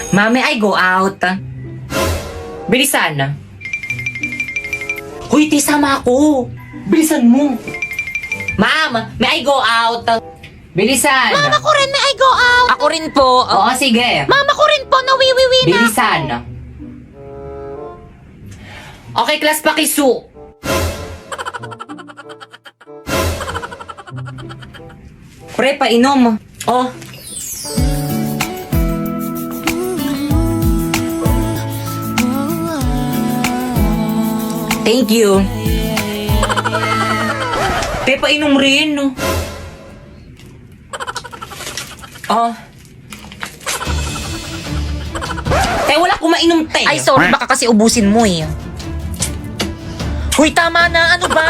Mami, I go out. Bilisan. Hoy, sama ako. Bilisan mo. Ma'am, may I go out? Bilisan. Mama ko rin na I go out. Ako rin po. Oo, sige. Mama ko rin po, nawiwiwi na. Bilisan. Okay, class, pakisu. Pre, painom. Oh. Thank you. Te, painom rin. Oh. Te, wala akong mainom, te. Ay, sorry, baka kasi ubusin mo eh. Huy, tama na. Ano ba?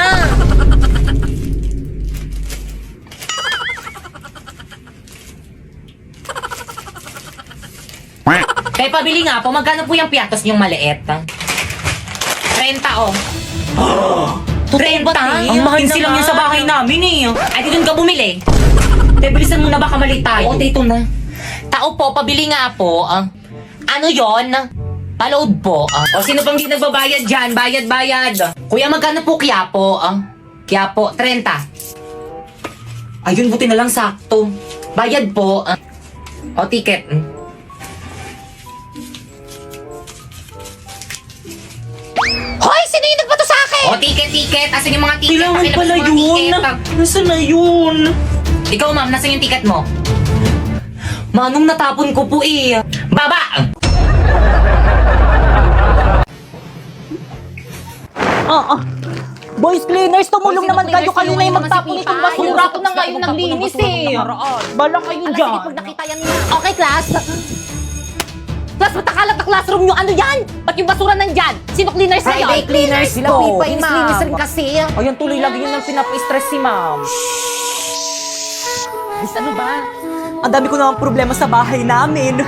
Te, pabili nga po. Magkano po yung piatos niyong maliit? 30, oh. Totoo ba, te? Ang mahal 15 lang naman. yun sa bahay namin eh. Ay, dito ka bumili. Te, bilisan mo na baka mali tayo. Oo, dito na. Tao po, pabili nga po. Ano yon? Paload po. O, sino pang di nagbabayad dyan? Bayad. Kuya, magkano po Quiapo? Quiapo, 30. Ayun, buti na lang sakto. Bayad po. O, ticket. Hoy, sino yung nagbato sa akin? O, ticket. Asan yung mga ticket? Kailangan Pakilabas pala mo ang yun. ticket. Nasaan na yun? Ikaw, ma'am, nasan yung ticket mo? Manong natapon ko po eh. Baba! Boys cleaners, tumulong Boys, naman cleaners, kayo. Kayo na yung tulungan naman magtapon si itong Pipa. basura. Ako na nga yung naglinis eh. Bala kayo Alam, dyan. sige, pag nakita yan nila. Okay, class. Class, ba't nakalat na classroom nyo? Ano yan? Ba't yung basura nandyan? Sino cleaners na yun? Friday cleaners Sila po. Pipa, Miss ma'am. Linis rin kasi. Ayan, tuloy lagi yun ang pinapa-stress si ma'am. Miss, ano ba? Ang dami ko naman problema sa bahay namin.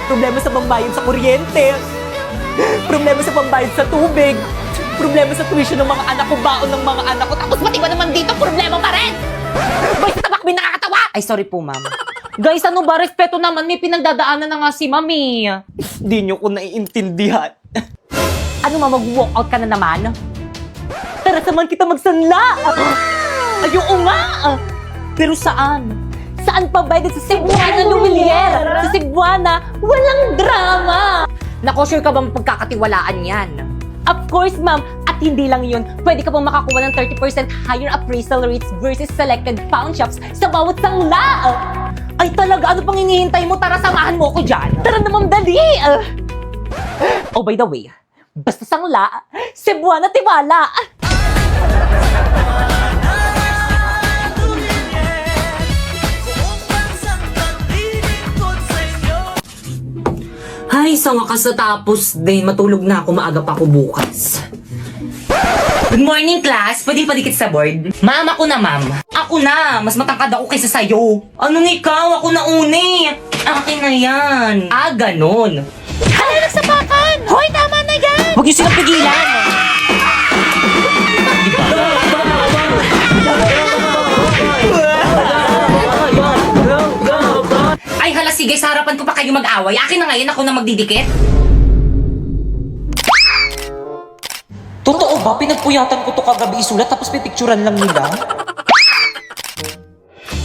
Problema sa pambayad sa kuryente. Problema sa pambayad sa tubig. Problema sa tuition ng mga anak ko, baon ng mga anak ko. Tapos pati ba naman dito, problema pa rin? Boys, tabak, may nakakatawa! Ay, sorry po, ma'am. Guys, ano ba? Respeto naman. May pinagdadaanan na nga si Mami. Di nyo ko naiintindihan. Ano ma, mag-walkout ka na naman? Tara, samahan kita magsanla. Ayoko nga. Pero saan? Saan pa ba? Sa Cebuana Lumilier. Sa Cebuana, walang drama. Nako, sure ka ba pagkakatiwalaan yan? Of course, ma'am. At hindi lang yun, pwede ka pang makakuha ng 30% higher appraisal rates versus selected pawn shops sa bawat sangla. Ay talaga, ano pang hinihintay mo? Tara, samahan mo ko dyan. Tara naman, dali. Oh, by the way, basta sangla, Cebuana tiwala. Ay, sa wakas natapos din. Matulog na ako. Maaga pa ako bukas. Good morning, class. Pwede padikit sa board? Ma'am, ako na, ma'am. Ako na. Mas matangkad ako kaysa sa'yo. Anong ikaw? Ako na uni. Akin na yan. Ah, ganon. Ano nagsapakan? Hoy, tama na yan! Huwag niyo silang pigilan. Ay, hala, sige. Sa harapan ko pa kayo mag-away. Akin na ngayon. Ako na magdidikit. Totoo ba? Pinagpuyatan ko to kagabi isulat tapos pipicturan lang nila?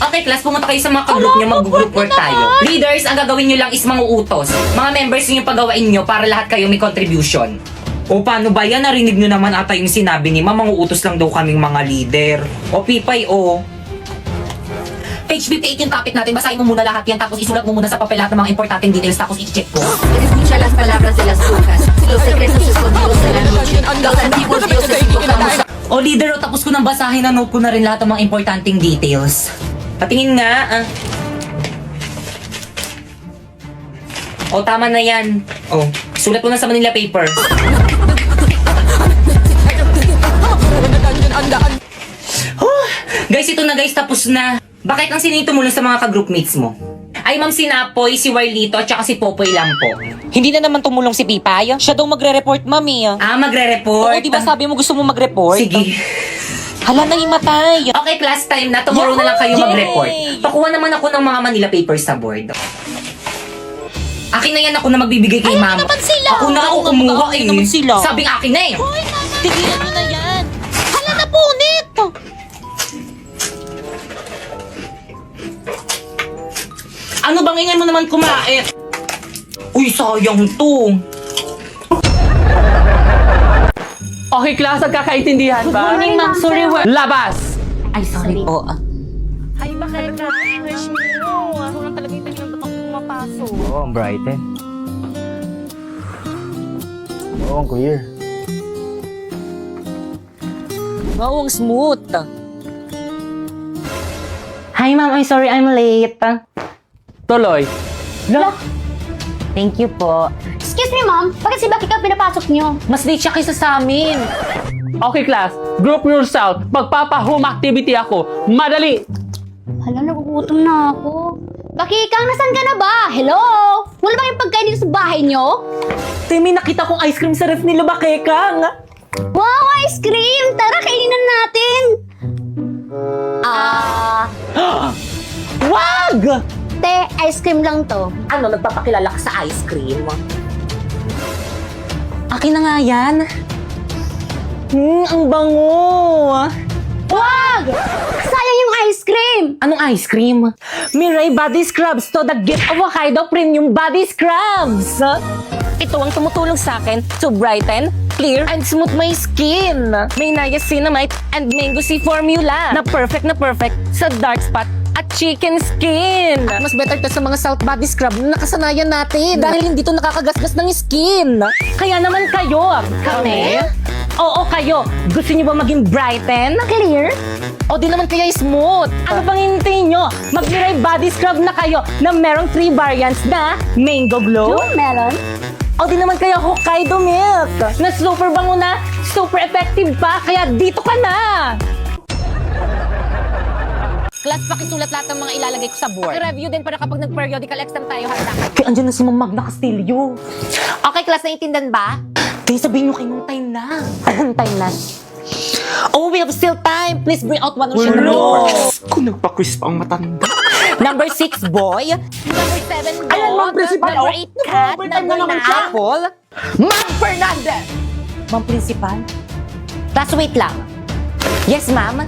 Okay, class, pumunta kayo sa mga ka-group nyo, mag-group work tayo. Leaders, ang gagawin nyo lang is mga utos. Mga members nyo yung pagawain nyo para lahat kayo may contribution. O paano ba yan? Narinig nyo naman ata yung sinabi ni Ma'am, mga utos lang daw kaming mga leader. O Pipay, o. Page 58 yung topic natin. Basahin mo muna lahat yan, tapos isulat mo muna sa papel lahat ng mga importanteng details, tapos i-check ko. Escucha las palabras de las brujas, los secretos escondidos de la noche, los antiguos dioses proclaman. O leader, o tapos ko nang basahin, na note ko na rin lahat ng mga importanteng details. Patingin nga, O, tama na yan. O, sulat mo na sa Manila paper. Guys, ito na guys, tapos na. Bakit ang sinito mula sa mga ka-groupmates mo? Ay, Ma'am Sinapoy, si Warlito, at saka si Popoy lang po. Hindi na naman tumulong si Pipay. Siya daw magre-report, mami. Ah, magre-report? Oo, di ba sabi mo gusto mo mag-report? Sige. Hala, nahimatay. Okay, class time na. Tomorrow na lang kayo Yay! mag-report. Pakuha naman ako ng mga Manila papers sa board. Akin na yan, ako na magbibigay kay Ay, mama. naman sila. Ako na ako Oo, kumuha mag-aaway eh. naman sila. Sabing akin na eh. Hoy, mama, tigilan mo na yan. Hala na punit. Ano bang ingay mo naman kumain? Uy, sayang to. Okay, class, nagkakaintindihan Good ba? morning, ma'am. Sorry, Labas! Ay, sorry po. Ay, bakit na? Sobrang talaga yung tingin ng pumapasok. Oo, ang brighten. Oo, ang clear. Wow, ang smooth. Hi, ma'am. I'm sorry I'm late. Tuloy. Thank you po. Excuse me, ma'am. Bakit si Becky ka pinapasok niyo? Mas late siya kaysa sa amin. Okay, class, group yourself. Magpapa-home activity ako. Madali! Hala, nagugutom na ako. Bakikang, nasan ka na ba? Hello? Wala ba yung pagkain dito sa bahay nyo? Te, may nakita kong ice cream sa ref nila, Bakekang. Wow, ice cream! Tara, kainin na natin! Wag! Te, ice cream lang to. Ano, nagpapakilala ka sa ice cream? Akin na nga yan. Ang bango. Wag! Sayang yung ice cream! Anong ice cream? Mirai Body Scrubs to the gift of Hokkaido Premium Body Scrubs. Ito ang tumutulong sa akin to brighten, clear, and smooth my skin. May niacinamide and mango sea formula na perfect sa dark spot at chicken skin. At mas better to sa mga South Body Scrub na nakasanayan natin dahil hindi to nakakagasgas ng skin. Kaya naman kayo, kami? Oo, kayo. Gusto niyo ba maging brighten? Clear? O di naman kaya smooth? Ano pang hintayin nyo? Mag-Mirai Body Scrub na kayo na merong 3 variants na Mango Glow, Yung melon? o di naman kaya Hokkaido Milk na super bango na, super effective pa, kaya dito ka na! Class, pakisulat lahat ng mga ilalagay ko sa board. I-review din para kapag nag-periodical exam tayo, handa. Kaya andyan na si Ma'am Magna Castillo. Okay, class, naiintindihan ba? Kaya sabihin nyo kayo nung time na. Anong time na? Oh, we have still time. Please bring out one of your Wala. papers. Kung nagpa-quiz pa ang matanda. Number 6, boy. Number 7, dog. Ayan, ma'am, principal, Number oh. 8, cat. Nag-overtime na Number naman 9, siya. apple. Ma'am Fernandez! Ma'am Principal? Class, wait lang. Yes, ma'am.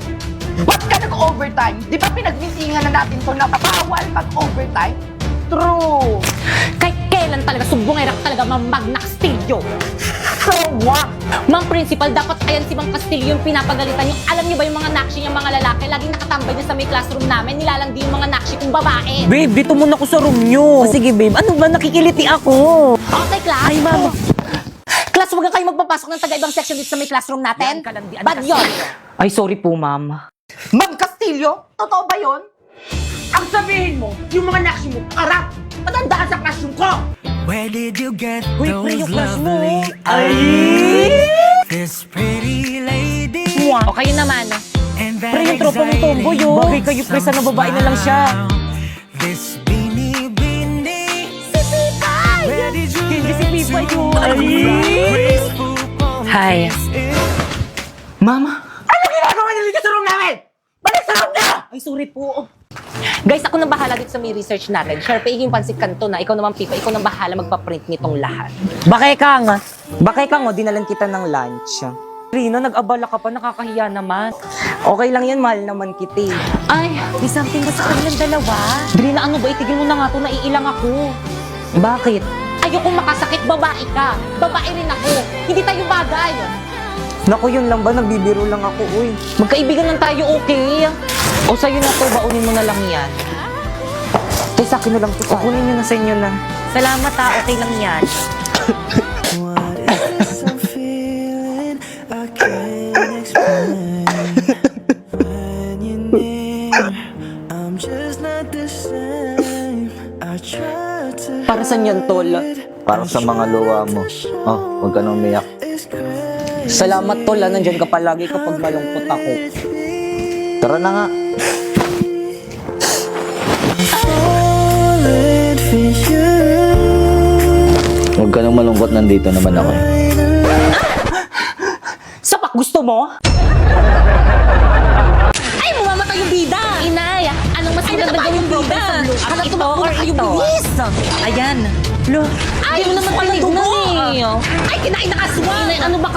Ba't ka nag-overtime? Di ba pinagmitingan na natin to na bawal mag-overtime? True! Kahit kailan talaga, sumbongera ka talaga, Ma'am Magna Castillo. So what? Ma'am Principal, dapat ayan si Ma'am Castillo yung pinapagalitan yung alam niyo ba yung mga nakshi niyang mga lalaki laging nakatambay na sa may classroom namin nilalandi yung mga nakshi kong babae. Babe, dito muna ako sa room nyo. Sige, babe. Ano ba? Nakikiliti ako. Okay, class. Ay, ma'am. Class, huwag na kayo magpapasok ng taga-ibang section dito sa may classroom natin. Bad yun. Ay, sorry po, ma'am. Ma'am Castillo? Totoo ba yon? Ang sabihin mo, yung mga nakshi mo, karap! Matandaan sa classroom ko! Where did you get Uy, those pre, yung crush mo. lovely Ay! eyes? This pretty lady O kayo naman. and that Pre, yung tropa mong tomboy, oh. Bagay kayo, pre, sana babae na lang siya. This beanie beanie. Where did you Hindi si get Pipay to? yun. Ay! Graceful pose. Hi. Ma'am? Ano ginagawa niyo dito sa room namin? Balik sa room niyo! Ay, sorry po. Guys, ako nang bahala dito sa may research natin. Sharpay yung pansit kanto na. Ikaw naman, Pipa. Ikaw nang bahala magpa-print nitong lahat. Bakekang, oh, dinalan kita ng lunch. Rina, nag-abala ka pa, nakakahiya naman. Okay lang yan, mahal naman kita eh. Ay, may something ba sa kanilang dalawa? Drina, ano ba? Itigil mo na nga to. Naiilang ako. Bakit? Ayokong makasakit. Babae ka. Babae rin ako. Hindi tayo bagay. Naku, yun lang ba? Nagbibiro lang ako, uy. Magkaibigan lang tayo, okay? O sa'yo na to, baunin mo na lang yan. Te, sa akin na lang to. Kukunin nyo na sa inyo na. Salamat okay lang yan. What is I'm feeling? I can't explain. When you're near, I'm just not the same. I try to Para saan yan, tol? Para sa mga luwa mo. Oh, huwag ka nang umiyak. Salamat, tol. Nandyan ka palagi kapag malungkot ako. Tara na nga. falling for you. Huwag ka nang malungkot, nandito naman ako. Sapak, gusto mo? Ay, mamamatay yung bida! Inay, anong mas maganda yung bida? Hanap ito or yung bilis? Ayan. Ay, mo naman pala dugo. Ay, kinain na kaswa! Inay, ano ba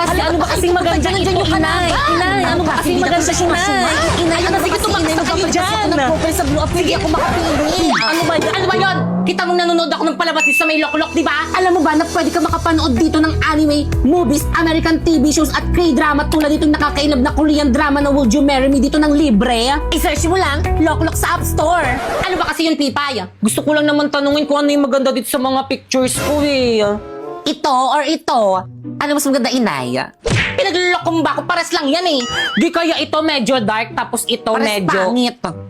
kasi maganda ito, Inay? Inay, ano ba kasi maganda, Inay? Inay, ano ba kasi Inay? Ano dyan? Sa Blue Up, hindi ako makapili. Ano ba yun? Ano ba yun? Kita mong nanonood ako ng palabas sa may loklok, di ba? Alam mo ba na pwede ka makapanood dito ng anime, movies, American TV shows at K-drama tulad ditong nakakailab na Korean drama na Would You Marry Me dito ng libre? I-search mo lang, Loklok sa App Store. Ano ba kasi yun, Pipay? Gusto ko lang naman tanungin kung ano yung maganda dito sa mga pictures ko eh. Ito or ito? Ano mas maganda, Inay? Pinaglulokong ba ako? Pares lang yan eh. Di kaya ito medyo dark tapos ito Pares medyo... pangit.